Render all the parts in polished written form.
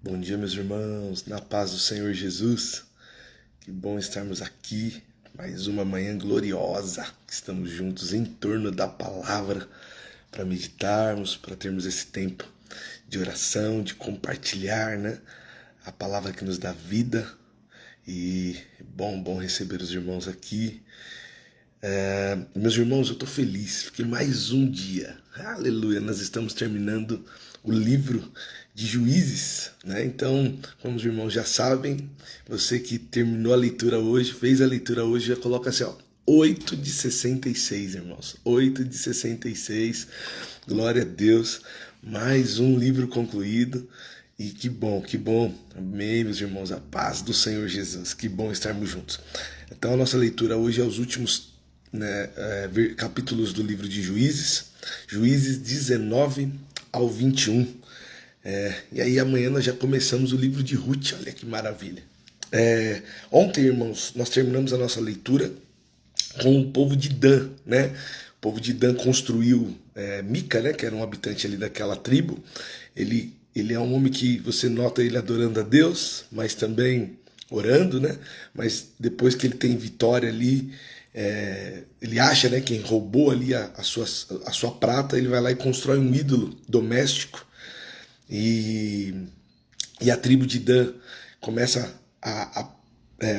Bom dia, meus irmãos, na paz do Senhor Jesus. Que bom estarmos aqui, mais uma manhã gloriosa. Estamos juntos em torno da palavra para meditarmos, para termos esse tempo de oração, de compartilhar, né? A palavra que nos dá vida. E bom receber os irmãos aqui. Meus irmãos, eu estou feliz, fiquei mais um dia, aleluia, nós estamos terminando o livro de Juízes, né? Então, como os irmãos já sabem, você que terminou a leitura hoje, fez a leitura hoje, já coloca assim, ó, 8 de 66, irmãos, 8 de 66, glória a Deus, mais um livro concluído. E que bom, amém, meus irmãos, a paz do Senhor Jesus, que bom estarmos juntos. Então a nossa leitura hoje é os últimos capítulos do livro de Juízes, Juízes 19 ao 21. E aí amanhã nós já começamos o livro de Ruth, olha que maravilha. Ontem, irmãos, nós terminamos a nossa leitura com o povo de Dan, né? O povo de Dan construiu Mica, né? Que era um habitante ali daquela tribo. Ele é um homem que você nota ele adorando a Deus, mas também orando, né? Mas depois que ele tem vitória ali, ele acha, né, quem roubou ali a sua prata, ele vai lá e constrói um ídolo doméstico. E a tribo de Dan começa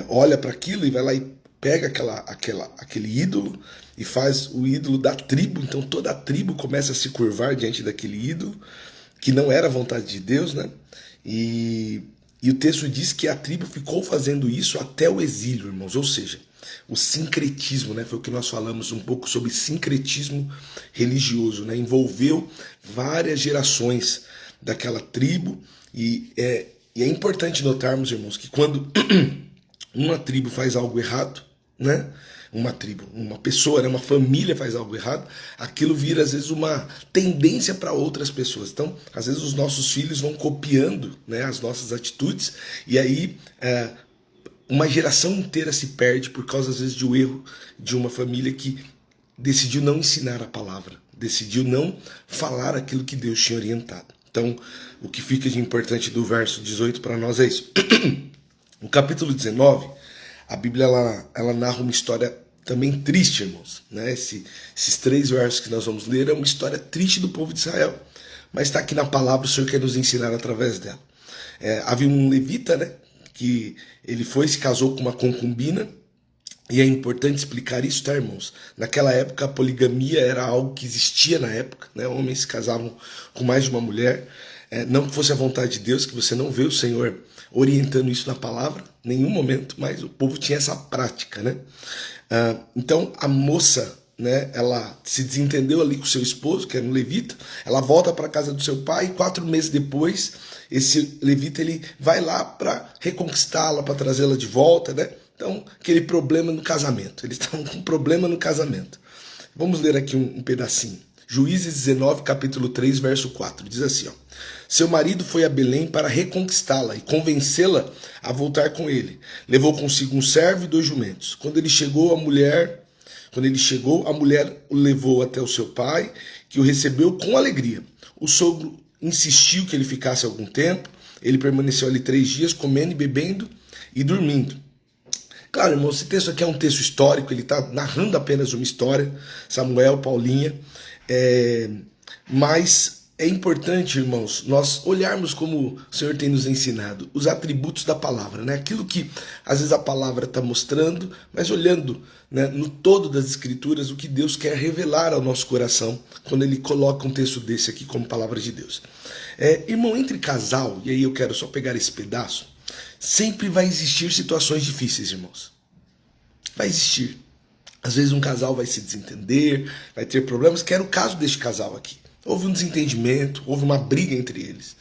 olha para aquilo e vai lá e pega aquele ídolo e faz o ídolo da tribo. Então toda a tribo começa a se curvar diante daquele ídolo, que não era a vontade de Deus, né? E o texto diz que a tribo ficou fazendo isso até o exílio, irmãos. Ou seja, o sincretismo, né? Foi o que nós falamos um pouco sobre sincretismo religioso, né? Envolveu várias gerações daquela tribo. E é importante notarmos, irmãos, que quando uma tribo faz algo errado, né? Uma pessoa, né? Uma família faz algo errado, aquilo vira às vezes uma tendência para outras pessoas. Então, às vezes os nossos filhos vão copiando, né, as nossas atitudes, e aí uma geração inteira se perde por causa às vezes de um erro de uma família que decidiu não ensinar a palavra, decidiu não falar aquilo que Deus tinha orientado. Então, o que fica de importante do verso 18 para nós é isso. No capítulo 19, a Bíblia ela narra uma história também triste, irmãos, né? Esses 3 versos que nós vamos ler é uma história triste do povo de Israel, mas está aqui na palavra, o Senhor quer nos ensinar através dela. Havia um levita, né, que ele se casou com uma concubina, e é importante explicar isso, tá, irmãos? Naquela época a poligamia era algo que existia na época, né? Homens se casavam com mais de uma mulher. Não que fosse a vontade de Deus, que você não vê o Senhor orientando isso na palavra, em nenhum momento, mas o povo tinha essa prática, né? Então a moça, né, ela se desentendeu ali com seu esposo, que era um levita, ela volta para a casa do seu pai, e 4 meses depois, esse levita ele vai lá para reconquistá-la, para trazê-la de volta, né? Então, aquele problema no casamento, eles estavam com um problema no casamento. Vamos ler aqui um pedacinho. Juízes 19, capítulo 3, verso 4, diz assim, ó: seu marido foi a Belém para reconquistá-la e convencê-la a voltar com ele. Levou consigo um servo e 2 jumentos. Quando ele chegou, a mulher o levou até o seu pai, que o recebeu com alegria. O sogro insistiu que ele ficasse algum tempo. Ele permaneceu ali 3 dias, comendo e bebendo e dormindo. Claro, irmão, esse texto aqui é um texto histórico, ele está narrando apenas uma história, Samuel, Paulinha, mas é importante, irmãos, nós olharmos como o Senhor tem nos ensinado, os atributos da palavra, né? Aquilo que às vezes a palavra está mostrando, mas olhando, né, no todo das escrituras, o que Deus quer revelar ao nosso coração quando ele coloca um texto desse aqui como palavra de Deus. Irmão, entre casal, e aí eu quero só pegar esse pedaço, sempre vai existir situações difíceis, irmãos. Vai existir. Às vezes um casal vai se desentender, vai ter problemas, que era o caso deste casal aqui. Houve um desentendimento, houve uma briga entre eles.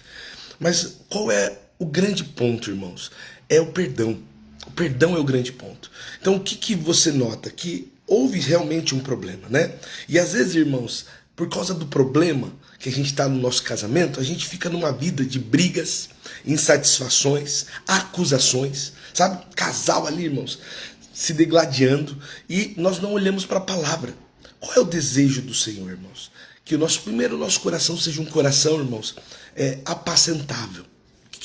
Mas qual é o grande ponto, irmãos? É o perdão. O perdão é o grande ponto. Então o que você nota? Que houve realmente um problema, né? E às vezes, irmãos, por causa do problema que a gente está no nosso casamento, a gente fica numa vida de brigas, insatisfações, acusações, sabe? Casal ali, irmãos, se degladiando, e nós não olhamos para a palavra. Qual é o desejo do Senhor, irmãos? Que o nosso coração seja um coração, irmãos, apacentável.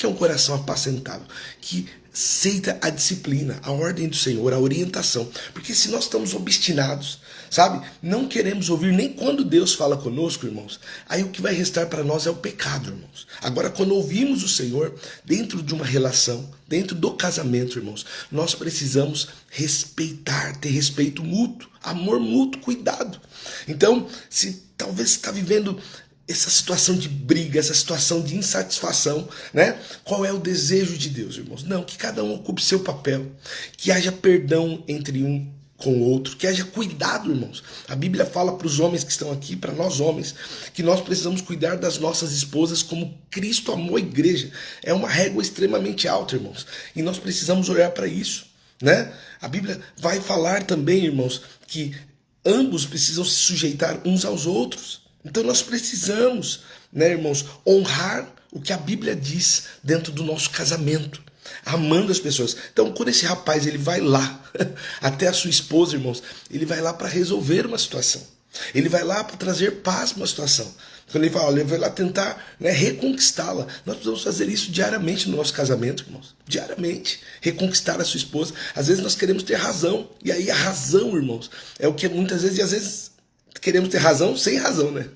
O que é um coração apacentável? Que aceita a disciplina, a ordem do Senhor, a orientação. Porque se nós estamos obstinados, sabe, não queremos ouvir nem quando Deus fala conosco, irmãos, aí o que vai restar para nós é o pecado, irmãos. Agora, quando ouvimos o Senhor dentro de uma relação, dentro do casamento, irmãos, nós precisamos respeitar, ter respeito mútuo, amor mútuo, cuidado. Então, se talvez você está vivendo essa situação de briga, essa situação de insatisfação, né? Qual é o desejo de Deus, irmãos? Não, que cada um ocupe seu papel, que haja perdão entre um com o outro, que haja cuidado, irmãos. A Bíblia fala para os homens que estão aqui, para nós homens, que nós precisamos cuidar das nossas esposas como Cristo amou a igreja. É uma régua extremamente alta, irmãos, e nós precisamos olhar para isso, né? A Bíblia vai falar também, irmãos, que ambos precisam se sujeitar uns aos outros. Então nós precisamos, né, irmãos, honrar o que a Bíblia diz dentro do nosso casamento, amando as pessoas. Então, quando esse rapaz ele vai lá, até a sua esposa, irmãos, ele vai lá para resolver uma situação. Ele vai lá para trazer paz para uma situação. Quando ele fala, olha, ele vai lá tentar, né, reconquistá-la. Nós precisamos fazer isso diariamente no nosso casamento, irmãos. Diariamente. Reconquistar a sua esposa. Às vezes nós queremos ter razão. E aí a razão, irmãos, é o que muitas vezes, e às vezes queremos ter razão sem razão, né?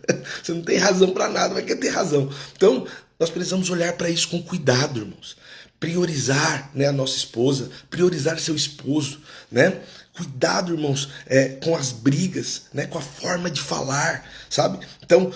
Você não tem razão para nada, mas quer ter razão. Então, nós precisamos olhar para isso com cuidado, irmãos. Priorizar, né, a nossa esposa, priorizar seu esposo, né? Cuidado, irmãos, com as brigas, né, com a forma de falar, sabe? Então,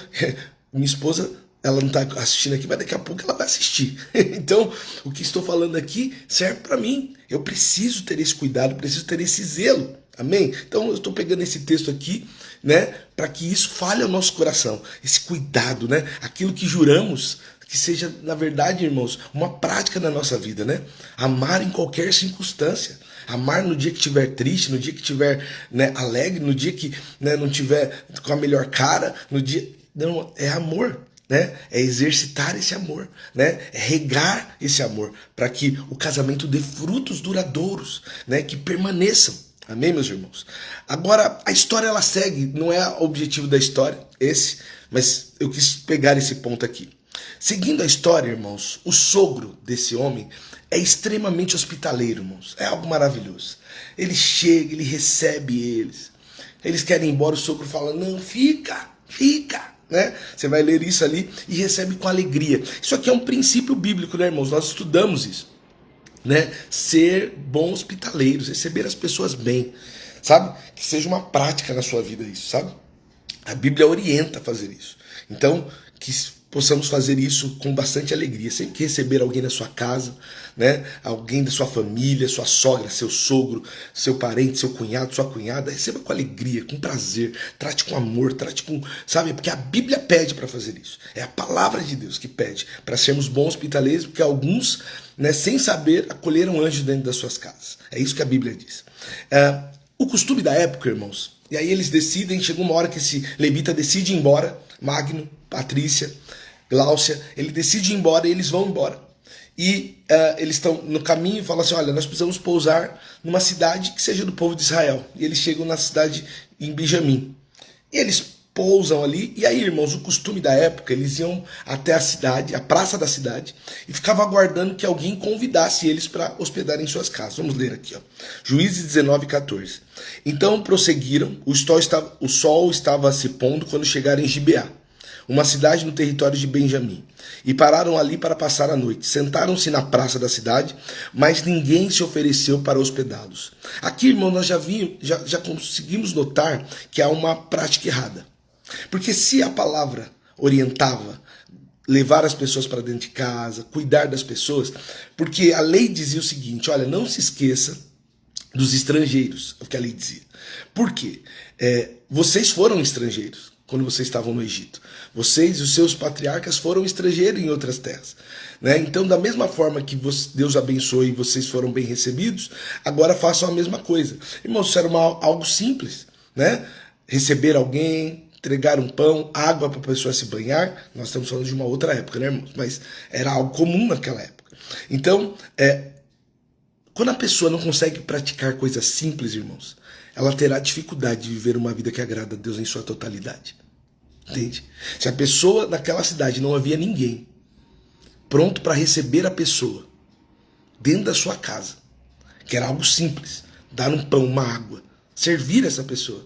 minha esposa, ela não está assistindo aqui, mas daqui a pouco ela vai assistir. Então, o que estou falando aqui serve para mim. Eu preciso ter esse cuidado, preciso ter esse zelo. Amém? Então eu estou pegando esse texto aqui, né, para que isso fale ao nosso coração, esse cuidado, né, aquilo que juramos, que seja, na verdade, irmãos, uma prática na nossa vida, né? Amar em qualquer circunstância, amar no dia que estiver triste, no dia que estiver, né, alegre, no dia que, né, não estiver com a melhor cara, no dia, não, é amor. Né? É exercitar esse amor, né? É regar esse amor para que o casamento dê frutos duradouros, né? Que permaneçam. Amém, meus irmãos? Agora, a história ela segue, não é o objetivo da história esse, mas eu quis pegar esse ponto aqui. Seguindo a história, irmãos, o sogro desse homem é extremamente hospitaleiro, irmãos. É algo maravilhoso. Ele chega, ele recebe eles. Eles querem ir embora, o sogro fala, não, fica. Né? Você vai ler isso ali e recebe com alegria. Isso aqui é um princípio bíblico, né, irmãos? Nós estudamos isso, né? Ser bons hospitaleiros, receber as pessoas bem, sabe? Que seja uma prática na sua vida isso, sabe? A Bíblia orienta a fazer isso. Então, que possamos fazer isso com bastante alegria. Sempre que receber alguém na sua casa, né? Alguém da sua família, sua sogra, seu sogro, seu parente, seu cunhado, sua cunhada, receba com alegria, com prazer, trate com amor, trate com, sabe? Porque a Bíblia pede para fazer isso. É a palavra de Deus que pede para sermos bons hospitaleiros, porque alguns, né, sem saber, acolheram anjos dentro das suas casas. É isso que a Bíblia diz. O costume da época, irmãos, e aí eles decidem, chegou uma hora que esse levita decide ir embora, Magno, Patrícia, Gláucia, ele decide ir embora e eles vão embora. E eles estão no caminho e falam assim, olha, nós precisamos pousar numa cidade que seja do povo de Israel. E eles chegam na cidade em Benjamim. E eles pousam ali, e aí, irmãos, o costume da época, eles iam até a cidade, a praça da cidade, e ficavam aguardando que alguém convidasse eles para hospedar em suas casas. Vamos ler aqui, ó. Juízes 19:14. Então prosseguiram, o sol estava se pondo quando chegaram em Gibeá, uma cidade no território de Benjamim, e pararam ali para passar a noite. Sentaram-se na praça da cidade, mas ninguém se ofereceu para hospedá-los. Aqui, irmão, nós já conseguimos notar que há uma prática errada. Porque se a palavra orientava levar as pessoas para dentro de casa, cuidar das pessoas, porque a lei dizia o seguinte, olha, não se esqueça dos estrangeiros, é o que a lei dizia. Por quê? Vocês foram estrangeiros quando vocês estavam no Egito. Vocês e os seus patriarcas foram estrangeiros em outras terras. Né? Então, da mesma forma que Deus abençoou e vocês foram bem recebidos, agora façam a mesma coisa. Irmãos, isso era algo simples. Né? Receber alguém, entregar um pão, água para a pessoa se banhar. Nós estamos falando de uma outra época, né, irmãos? Mas era algo comum naquela época. Então, quando a pessoa não consegue praticar coisas simples, irmãos, ela terá dificuldade de viver uma vida que agrada a Deus em sua totalidade. Entende? Se a pessoa naquela cidade não havia ninguém, pronto para receber a pessoa dentro da sua casa, que era algo simples, dar um pão, uma água, servir essa pessoa,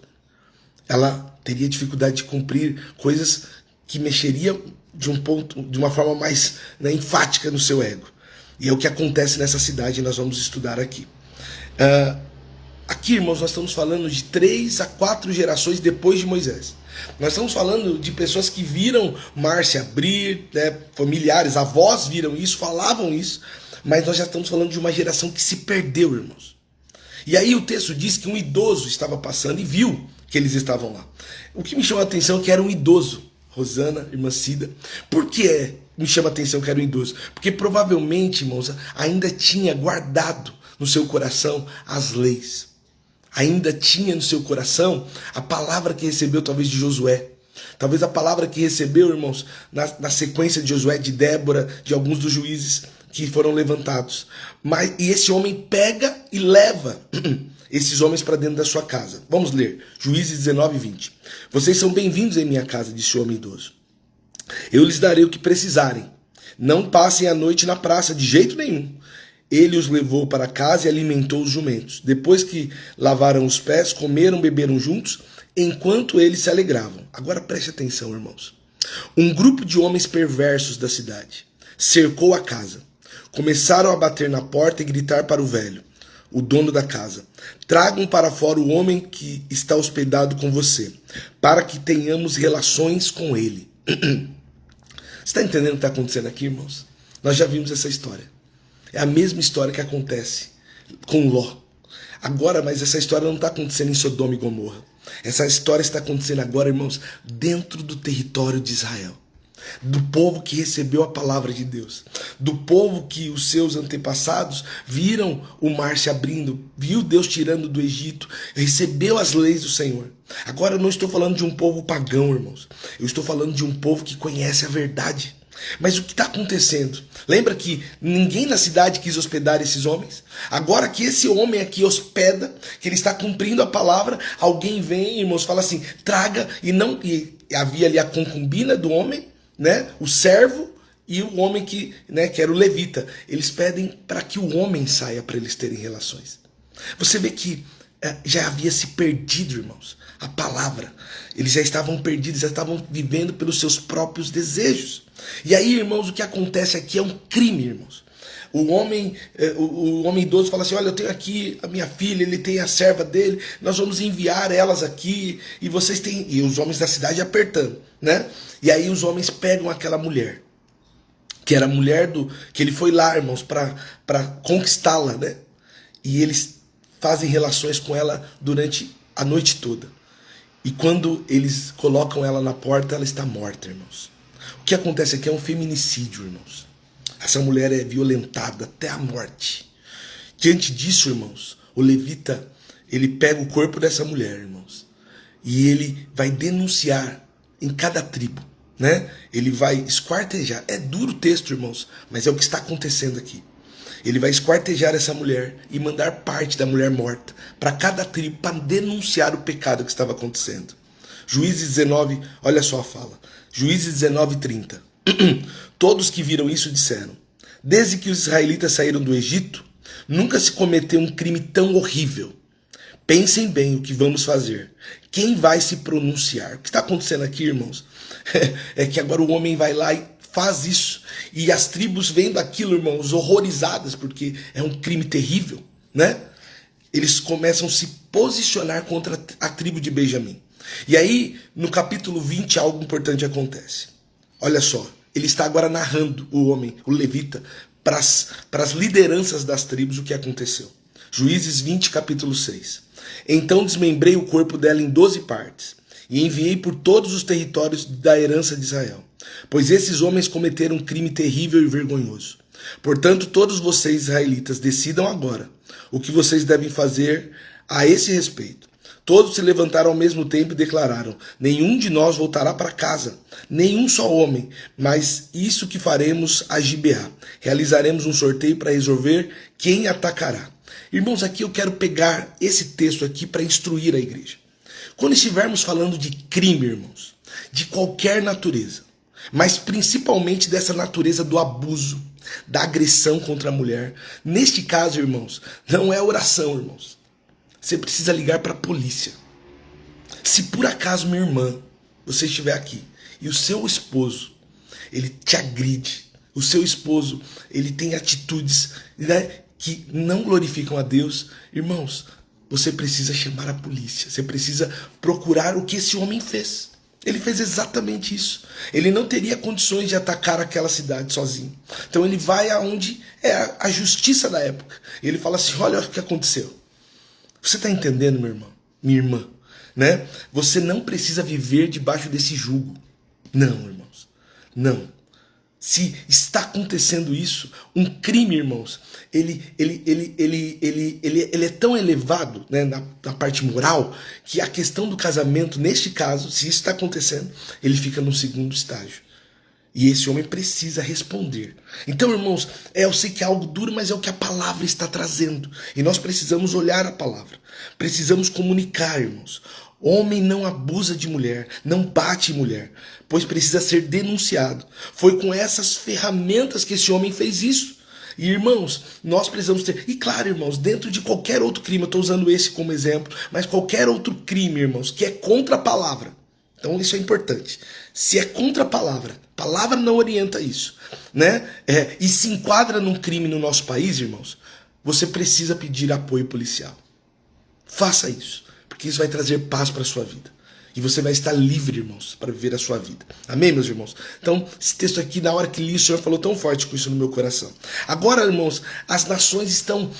ela teria dificuldade de cumprir coisas que mexeriam de uma forma mais, né, enfática no seu ego. E é o que acontece nessa cidade, e nós vamos estudar aqui. Aqui, irmãos, nós estamos falando de 3 a 4 gerações depois de Moisés. Nós estamos falando de pessoas que viram o mar se abrir, né, familiares, avós viram isso, falavam isso, mas nós já estamos falando de uma geração que se perdeu, irmãos. E aí o texto diz que um idoso estava passando e viu que eles estavam lá. O que me chama a atenção é que era um idoso. Rosana, irmã Cida. Por que me chama a atenção que era um idoso? Porque provavelmente, irmãos, ainda tinha guardado no seu coração as leis. Ainda tinha no seu coração a palavra que recebeu talvez de Josué. Talvez a palavra que recebeu, irmãos, na sequência de Josué, de Débora, de alguns dos juízes que foram levantados. E esse homem pega e leva esses homens para dentro da sua casa. Vamos ler, Juízes 19, 20. Vocês são bem-vindos em minha casa, disse o homem idoso. Eu lhes darei o que precisarem. Não passem a noite na praça, de jeito nenhum. Ele os levou para casa e alimentou os jumentos. Depois que lavaram os pés, comeram, beberam juntos, enquanto eles se alegravam. Agora preste atenção, irmãos. Um grupo de homens perversos da cidade cercou a casa. Começaram a bater na porta e gritar para o velho, o dono da casa: tragam para fora o homem que está hospedado com você, para que tenhamos relações com ele. Você está entendendo o que está acontecendo aqui, irmãos? Nós já vimos essa história. É a mesma história que acontece com Ló. Agora, mas essa história não está acontecendo em Sodoma e Gomorra. Essa história está acontecendo agora, irmãos, dentro do território de Israel. Do povo que recebeu a palavra de Deus, do povo que os seus antepassados viram o mar se abrindo, viu Deus tirando do Egito, recebeu as leis do Senhor. Agora eu não estou falando de um povo pagão, irmãos, eu estou falando de um povo que conhece a verdade. Mas o que está acontecendo? Lembra que ninguém na cidade quis hospedar esses homens? Agora que esse homem aqui hospeda, que ele está cumprindo a palavra, alguém vem, irmãos, fala assim, traga, e havia ali a concubina do homem, né, o servo e o homem que era o levita. Eles pedem para que o homem saia para eles terem relações. Você vê que já havia se perdido, irmãos, a palavra. Eles já estavam perdidos, já estavam vivendo pelos seus próprios desejos. E aí, irmãos, o que acontece aqui é um crime, irmãos. O homem idoso fala assim, olha, eu tenho aqui a minha filha, ele tem a serva dele, nós vamos enviar elas aqui, e vocês têm... E os homens da cidade apertando, né? E aí os homens pegam aquela mulher, que era a mulher que ele foi lá, irmãos, para conquistá-la, né? E eles fazem relações com ela durante a noite toda. E quando eles colocam ela na porta, ela está morta, irmãos. O que acontece aqui é um feminicídio, irmãos. Essa mulher é violentada até a morte. Diante disso, irmãos, o levita, ele pega o corpo dessa mulher, irmãos, e ele vai denunciar em cada tribo, né? Ele vai esquartejar. É duro o texto, irmãos, mas é o que está acontecendo aqui. Ele vai esquartejar essa mulher e mandar parte da mulher morta para cada tribo para denunciar o pecado que estava acontecendo. Juízes 19, olha só a fala. Juízes 19, 30. Todos que viram isso disseram: desde que os israelitas saíram do Egito, nunca se cometeu um crime tão horrível. Pensem bem o que vamos fazer. Quem vai se pronunciar? O que está acontecendo aqui, irmãos? É que agora o homem vai lá e faz isso. E as tribos vendo aquilo, irmãos, horrorizadas, porque é um crime terrível, né? Eles começam a se posicionar contra a tribo de Benjamim. E aí, no capítulo 20, algo importante acontece. Olha só, ele está agora narrando o homem, o levita, para as lideranças das tribos o que aconteceu. Juízes 20, capítulo 6. Então desmembrei o corpo dela em 12 partes e enviei por todos os territórios da herança de Israel, pois esses homens cometeram um crime terrível e vergonhoso. Portanto, todos vocês, israelitas, decidam agora o que vocês devem fazer a esse respeito. Todos se levantaram ao mesmo tempo e declararam: nenhum de nós voltará para casa, nenhum só homem, mas isso que faremos a Gibeá. Realizaremos um sorteio para resolver quem atacará. Irmãos, aqui eu quero pegar esse texto aqui para instruir a igreja. Quando estivermos falando de crime, irmãos, de qualquer natureza, mas principalmente dessa natureza do abuso, da agressão contra a mulher. Neste caso, irmãos, não é oração, irmãos. Você precisa ligar para a polícia. Se por acaso, minha irmã, você estiver aqui e o seu esposo, ele te agride, o seu esposo, ele tem atitudes, né, que não glorificam a Deus, irmãos, você precisa chamar a polícia. Você precisa procurar o que esse homem fez. Ele fez exatamente isso. Ele não teria condições de atacar aquela cidade sozinho. Então ele vai aonde é a justiça da época. E ele fala assim, olha o que aconteceu. Você está entendendo, meu irmão? Minha irmã, né? Você não precisa viver debaixo desse jugo. Não, irmãos. Não. Se está acontecendo isso, um crime, irmãos, ele é tão elevado, né, na parte moral, que a questão do casamento, neste caso, se isso está acontecendo, ele fica no segundo estágio. E esse homem precisa responder. Então, irmãos, eu sei que é algo duro, mas é o que a palavra está trazendo. E nós precisamos olhar a palavra. Precisamos comunicar, irmãos. Homem não abusa de mulher, não bate em mulher, pois precisa ser denunciado. Foi com essas ferramentas que esse homem fez isso. E, irmãos, nós precisamos ter... E claro, irmãos, dentro de qualquer outro crime, eu estou usando esse como exemplo, mas qualquer outro crime, irmãos, que é contra a palavra. Então isso é importante. Se é contra a palavra não orienta isso, né? E se enquadra num crime no nosso país, irmãos, você precisa pedir apoio policial. Faça isso, porque isso vai trazer paz para a sua vida. E você vai estar livre, irmãos, para viver a sua vida. Amém, meus irmãos? Então, esse texto aqui, na hora que li, o Senhor falou tão forte com isso no meu coração. Agora, irmãos, as nações estão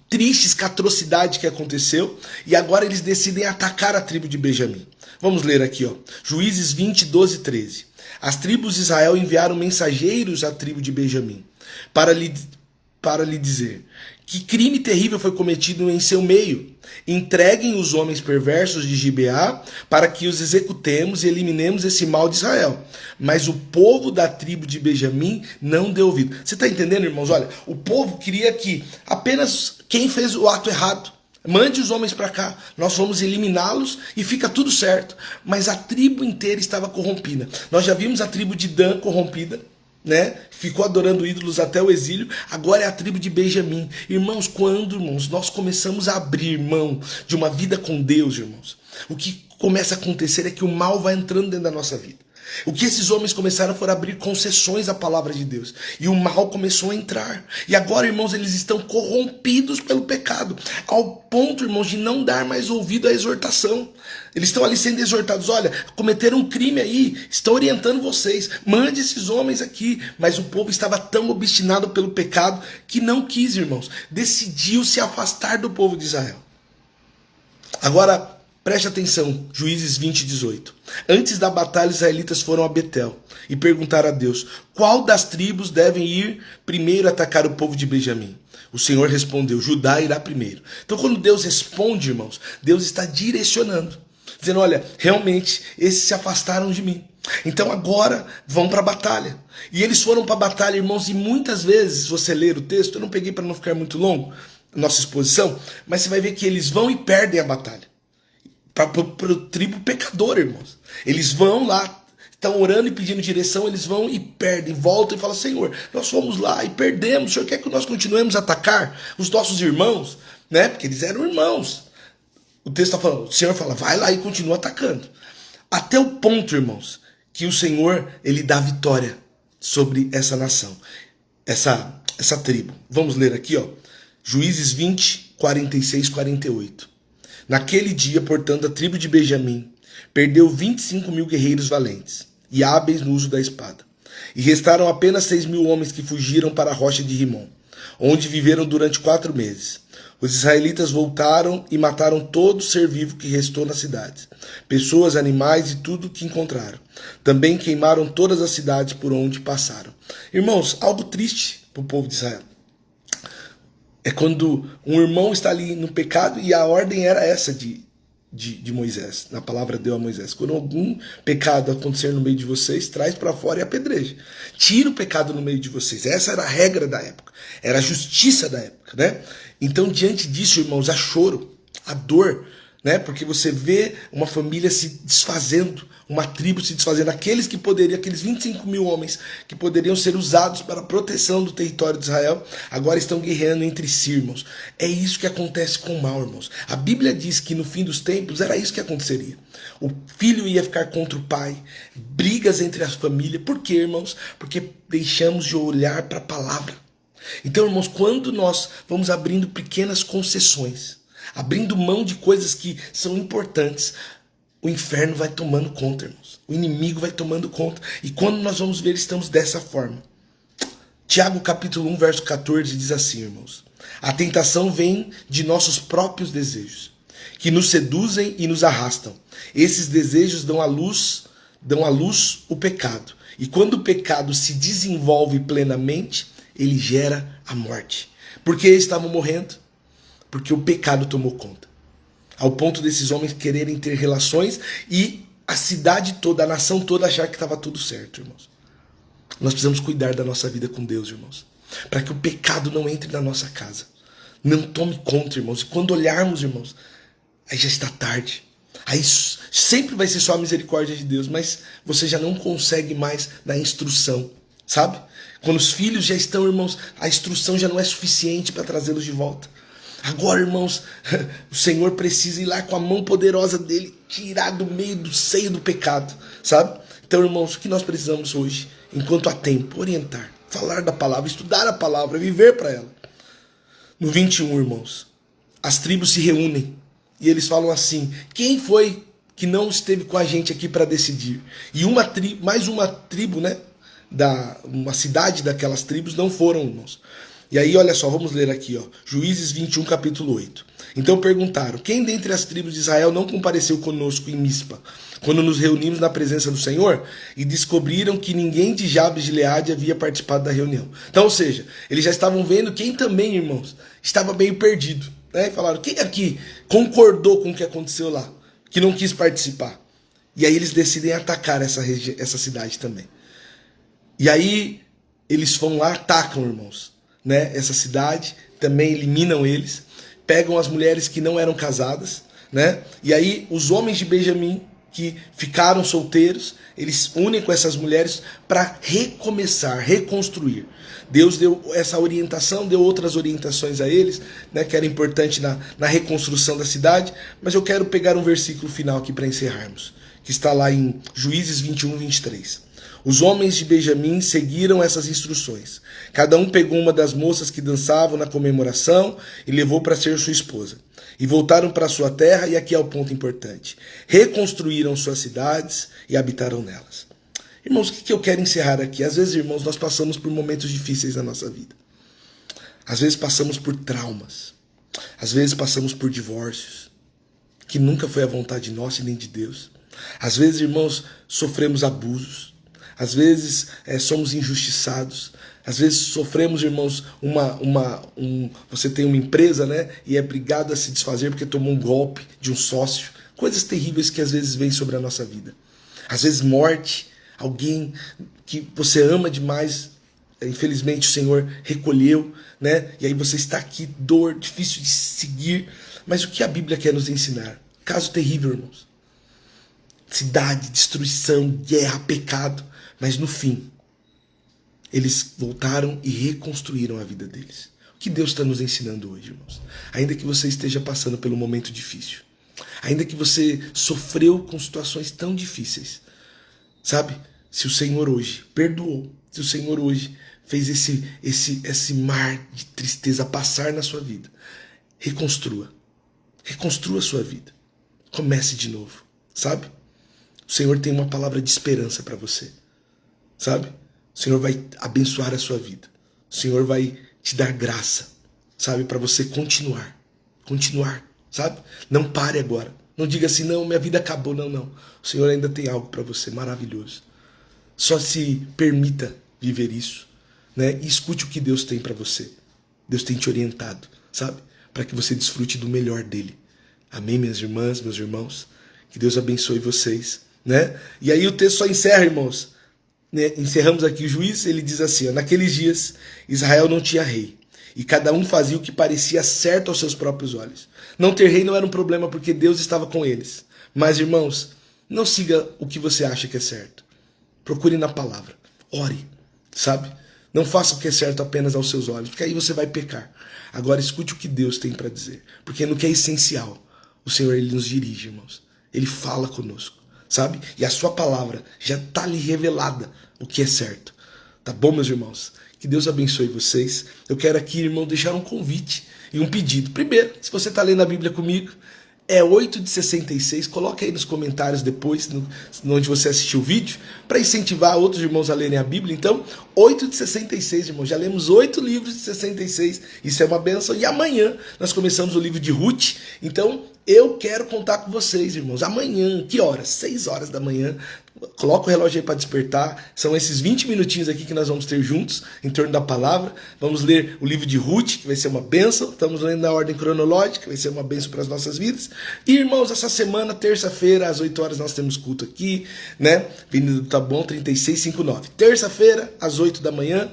tristes com a atrocidade que aconteceu, e agora eles decidem atacar a tribo de Benjamim. Vamos ler aqui, ó. Juízes 20, 12 e 13. As tribos de Israel enviaram mensageiros à tribo de Benjamim para lhe dizer: que crime terrível foi cometido em seu meio. Entreguem os homens perversos de Gibeá para que os executemos e eliminemos esse mal de Israel. Mas o povo da tribo de Benjamim não deu ouvido. Você está entendendo, irmãos? Olha, o povo queria que apenas quem fez o ato errado, mande os homens para cá, nós vamos eliminá-los e fica tudo certo. Mas a tribo inteira estava corrompida. Nós já vimos a tribo de Dan corrompida, né? Ficou adorando ídolos até o exílio. Agora é a tribo de Benjamim. Irmãos, quando, irmãos, nós começamos a abrir mão de uma vida com Deus, irmãos, o que começa a acontecer é que o mal vai entrando dentro da nossa vida. O que esses homens começaram foi abrir concessões à palavra de Deus. E o mal começou a entrar. E agora, irmãos, eles estão corrompidos pelo pecado. Ao ponto, irmãos, de não dar mais ouvido à exortação. Eles estão ali sendo exortados. Olha, cometeram um crime aí. Estão orientando vocês. Mande esses homens aqui. Mas o povo estava tão obstinado pelo pecado que não quis, irmãos. Decidiu se afastar do povo de Israel. Agora, preste atenção, Juízes 20, 18. Antes da batalha, os israelitas foram a Betel e perguntaram a Deus: qual das tribos devem ir primeiro atacar o povo de Benjamim? O Senhor respondeu: Judá irá primeiro. Então, quando Deus responde, irmãos, Deus está direcionando, dizendo: olha, realmente, esses se afastaram de mim. Então agora vão para a batalha. E eles foram para a batalha, irmãos, e muitas vezes, se você ler o texto, eu não peguei para não ficar muito longo, nossa exposição, mas você vai ver que eles vão e perdem a batalha. Para o tribo pecador, irmãos. Eles vão lá, estão orando e pedindo direção, eles vão e perdem, voltam e falam: Senhor, nós fomos lá e perdemos, o Senhor quer que nós continuemos a atacar os nossos irmãos? Né? Porque eles eram irmãos. O texto está falando, o Senhor fala: vai lá e continua atacando. Até o ponto, irmãos, que o Senhor, ele dá vitória sobre essa nação, essa tribo. Vamos ler aqui, ó. Juízes 20, 46, 48. Naquele dia, portanto, a tribo de Benjamim perdeu 25 mil guerreiros valentes e hábeis no uso da espada. E restaram apenas 6 mil homens que fugiram para a rocha de Rimom, onde viveram durante 4 meses. Os israelitas voltaram e mataram todo ser vivo que restou na cidade, pessoas, animais e tudo o que encontraram. Também queimaram todas as cidades por onde passaram. Irmãos, algo triste para o povo de Israel. É quando um irmão está ali no pecado, e a ordem era essa de Moisés. Na palavra deu a Moisés: quando algum pecado acontecer no meio de vocês, traz para fora e apedreja. Tira o pecado no meio de vocês. Essa era a regra da época. Era a justiça da época, né? Então, diante disso, irmãos, há choro, há dor, né? Porque você vê uma família se desfazendo, uma tribo se desfazendo. Aqueles 25 mil homens que poderiam ser usados para a proteção do território de Israel, agora estão guerreando entre si, irmãos. É isso que acontece com o mal, irmãos. A Bíblia diz que no fim dos tempos era isso que aconteceria. O filho ia ficar contra o pai, brigas entre as famílias. Por quê, irmãos? Porque deixamos de olhar para a palavra. Então, irmãos, quando nós vamos abrindo pequenas concessões, abrindo mão de coisas que são importantes, o inferno vai tomando conta, irmãos. O inimigo vai tomando conta. E quando nós vamos ver, estamos dessa forma. Tiago capítulo 1, verso 14 diz assim, irmãos: a tentação vem de nossos próprios desejos, que nos seduzem e nos arrastam. Esses desejos dão à luz o pecado. E quando o pecado se desenvolve plenamente, ele gera a morte. Por que estavam morrendo? Porque o pecado tomou conta. Ao ponto desses homens quererem ter relações e a cidade toda, a nação toda achar que estava tudo certo, irmãos. Nós precisamos cuidar da nossa vida com Deus, irmãos, para que o pecado não entre na nossa casa. Não tome conta, irmãos. E quando olharmos, irmãos, aí já está tarde. Aí sempre vai ser só a misericórdia de Deus, mas você já não consegue mais dar instrução, sabe? Quando os filhos já estão, irmãos, a instrução já não é suficiente para trazê-los de volta. Agora, irmãos, o Senhor precisa ir lá com a mão poderosa dele, tirar do meio do seio do pecado, sabe? Então, irmãos, o que nós precisamos hoje, enquanto há tempo, orientar, falar da palavra, estudar a palavra, viver para ela. No 21, irmãos, as tribos se reúnem e eles falam assim: quem foi que não esteve com a gente aqui para decidir? E mais uma tribo, né? Uma cidade daquelas tribos não foram, irmãos. E aí, olha só, vamos ler aqui, ó, Juízes 21, capítulo 8. Então perguntaram: quem dentre as tribos de Israel não compareceu conosco em Mispa, quando nos reunimos na presença do Senhor? E descobriram que ninguém de Jabes de Gileade havia participado da reunião. Então, ou seja, eles já estavam vendo quem também, irmãos, estava meio perdido, né? E falaram: quem aqui concordou com o que aconteceu lá, que não quis participar? E aí eles decidem atacar essa cidade também. E aí eles vão lá, atacam, irmãos, né, essa cidade, também eliminam eles, pegam as mulheres que não eram casadas, né? E aí os homens de Benjamim que ficaram solteiros, eles unem com essas mulheres para recomeçar, reconstruir. Deus deu essa orientação, deu outras orientações a eles, né, que era importante na reconstrução da cidade, mas eu quero pegar um versículo final aqui para encerrarmos, que está lá em Juízes 21, 23. Os homens de Benjamim seguiram essas instruções. Cada um pegou uma das moças que dançavam na comemoração e levou para ser sua esposa. E voltaram para sua terra, e aqui é o ponto importante: reconstruíram suas cidades e habitaram nelas. Irmãos, o que eu quero encerrar aqui? Às vezes, irmãos, nós passamos por momentos difíceis na nossa vida. Às vezes passamos por traumas. Às vezes passamos por divórcios, que nunca foi a vontade nossa e nem de Deus. Às vezes, irmãos, sofremos abusos. Às vezes somos injustiçados. Às vezes sofremos, irmãos, você tem uma empresa, né, e é obrigado a se desfazer porque tomou um golpe de um sócio. Coisas terríveis que às vezes vêm sobre a nossa vida. Às vezes morte, alguém que você ama demais, infelizmente o Senhor recolheu, né, e aí você está aqui, dor, difícil de seguir. Mas o que a Bíblia quer nos ensinar? Caso terrível, irmãos. Cidade, destruição, guerra, pecado. Mas no fim, eles voltaram e reconstruíram a vida deles. O que Deus está nos ensinando hoje, irmãos? Ainda que você esteja passando pelo momento difícil, ainda que você sofreu com situações tão difíceis, sabe? Se o Senhor hoje perdoou, se o Senhor hoje fez esse mar de tristeza passar na sua vida, reconstrua. Reconstrua a sua vida. Comece de novo, sabe? O Senhor tem uma palavra de esperança para você. Sabe? O Senhor vai abençoar a sua vida. O Senhor vai te dar graça, sabe? Para você continuar. Continuar, sabe? Não pare agora. Não diga assim: não, minha vida acabou. Não, não. O Senhor ainda tem algo para você maravilhoso. Só se permita viver isso, né? E escute o que Deus tem para você. Deus tem te orientado, sabe? Para que você desfrute do melhor dele. Amém, minhas irmãs, meus irmãos? Que Deus abençoe vocês, né? E aí o texto só encerra, irmãos. Encerramos aqui o Juiz, ele diz assim: ó, naqueles dias Israel não tinha rei, e cada um fazia o que parecia certo aos seus próprios olhos. Não ter rei não era um problema porque Deus estava com eles. Mas, irmãos, não siga o que você acha que é certo. Procure na palavra. Ore, sabe? Não faça o que é certo apenas aos seus olhos, porque aí você vai pecar. Agora escute o que Deus tem para dizer. Porque no que é essencial, o Senhor ele nos dirige, irmãos. Ele fala conosco, sabe? E a sua palavra já está ali revelada o que é certo. Tá bom, meus irmãos? Que Deus abençoe vocês. Eu quero aqui, irmão, deixar um convite e um pedido. Primeiro, se você está lendo a Bíblia comigo, é 8:66, coloque aí nos comentários depois, onde você assistiu o vídeo, para incentivar outros irmãos a lerem a Bíblia. Então, 8:66, irmãos, já lemos 8 livros de 66, isso é uma bênção. E amanhã nós começamos o livro de Ruth, então eu quero contar com vocês, irmãos. Amanhã, que horas? 6 horas da manhã. Coloca o relógio aí para despertar. São esses 20 minutinhos aqui que nós vamos ter juntos, em torno da palavra. Vamos ler o livro de Ruth, que vai ser uma bênção. Estamos lendo na ordem cronológica, vai ser uma bênção para as nossas vidas. E, irmãos, essa semana, terça-feira, às 8 horas, nós temos culto aqui, né? Vindo do Taboão, 3659. Terça-feira, às 8 da manhã.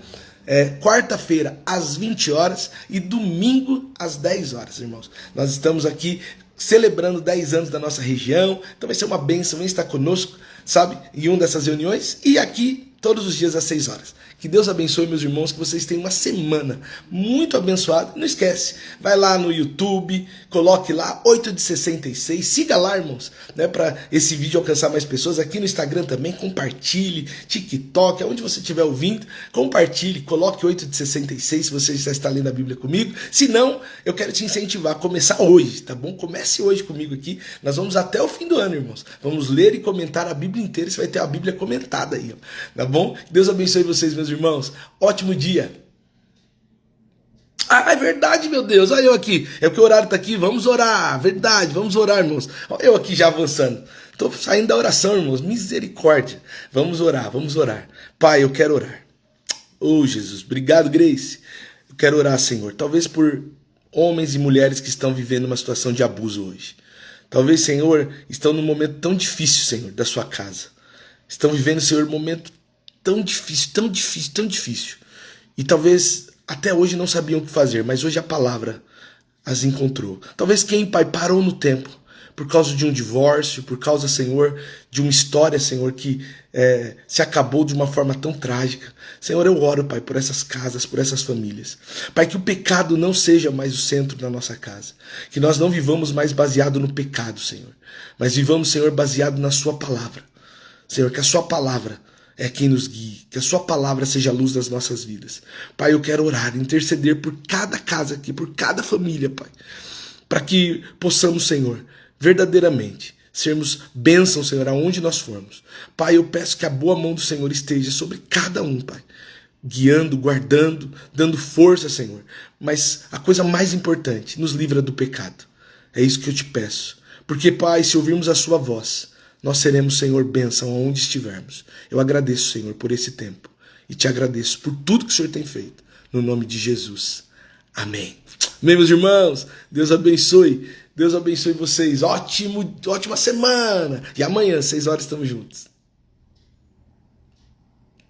Quarta-feira, às 20 horas. E domingo, às 10 horas, irmãos. Nós estamos aqui celebrando 10 anos da nossa região. Então vai ser uma bênção, vem estar conosco, sabe, em uma dessas reuniões, e aqui todos os dias às 6 horas. Que Deus abençoe, meus irmãos, que vocês tenham uma semana muito abençoada. Não esquece, vai lá no YouTube, coloque lá 8:66, siga lá, irmãos, né, para esse vídeo alcançar mais pessoas. Aqui no Instagram também, compartilhe, TikTok, aonde você estiver ouvindo, compartilhe, coloque 8:66 se você já está lendo a Bíblia comigo. Se não, eu quero te incentivar a começar hoje, tá bom? Comece hoje comigo aqui. Nós vamos até o fim do ano, irmãos. Vamos ler e comentar a Bíblia inteira. Você vai ter a Bíblia comentada aí, ó, tá bom? Deus abençoe vocês, meus irmãos. Ótimo dia. Ah, é verdade, meu Deus. Olha eu aqui. É porque o horário tá aqui. Vamos orar. Verdade, vamos orar, irmãos. Olha eu aqui já avançando. Tô saindo da oração, irmãos. Misericórdia. Vamos orar, vamos orar. Pai, eu quero orar. Oh, Jesus. Obrigado, Grace. Eu quero orar, Senhor. Talvez por homens e mulheres que estão vivendo uma situação de abuso hoje. Talvez, Senhor, estão num momento tão difícil, Senhor, da sua casa. Estão vivendo, Senhor, um momento tão difícil, tão difícil, tão difícil. E talvez até hoje não sabiam o que fazer, mas hoje a palavra as encontrou. Talvez quem, Pai, parou no tempo por causa de um divórcio, por causa, Senhor, de uma história, Senhor, que se acabou de uma forma tão trágica. Senhor, eu oro, Pai, por essas casas, por essas famílias. Pai, que o pecado não seja mais o centro da nossa casa. Que nós não vivamos mais baseado no pecado, Senhor. Mas vivamos, Senhor, baseado na sua palavra. Senhor, que a sua palavra é quem nos guie, que a sua palavra seja a luz das nossas vidas. Pai, eu quero orar, interceder por cada casa aqui, por cada família, Pai, para que possamos, Senhor, verdadeiramente sermos bênçãos, Senhor, aonde nós formos. Pai, eu peço que a boa mão do Senhor esteja sobre cada um, Pai, guiando, guardando, dando força, Senhor. Mas a coisa mais importante, nos livra do pecado. É isso que eu te peço. Porque, Pai, se ouvirmos a sua voz, nós seremos, Senhor, bênção aonde estivermos. Eu agradeço, Senhor, por esse tempo. E te agradeço por tudo que o Senhor tem feito. No nome de Jesus. Amém. Amém, meus irmãos. Deus abençoe. Deus abençoe vocês. Ótima semana. E amanhã, 6 horas, estamos juntos.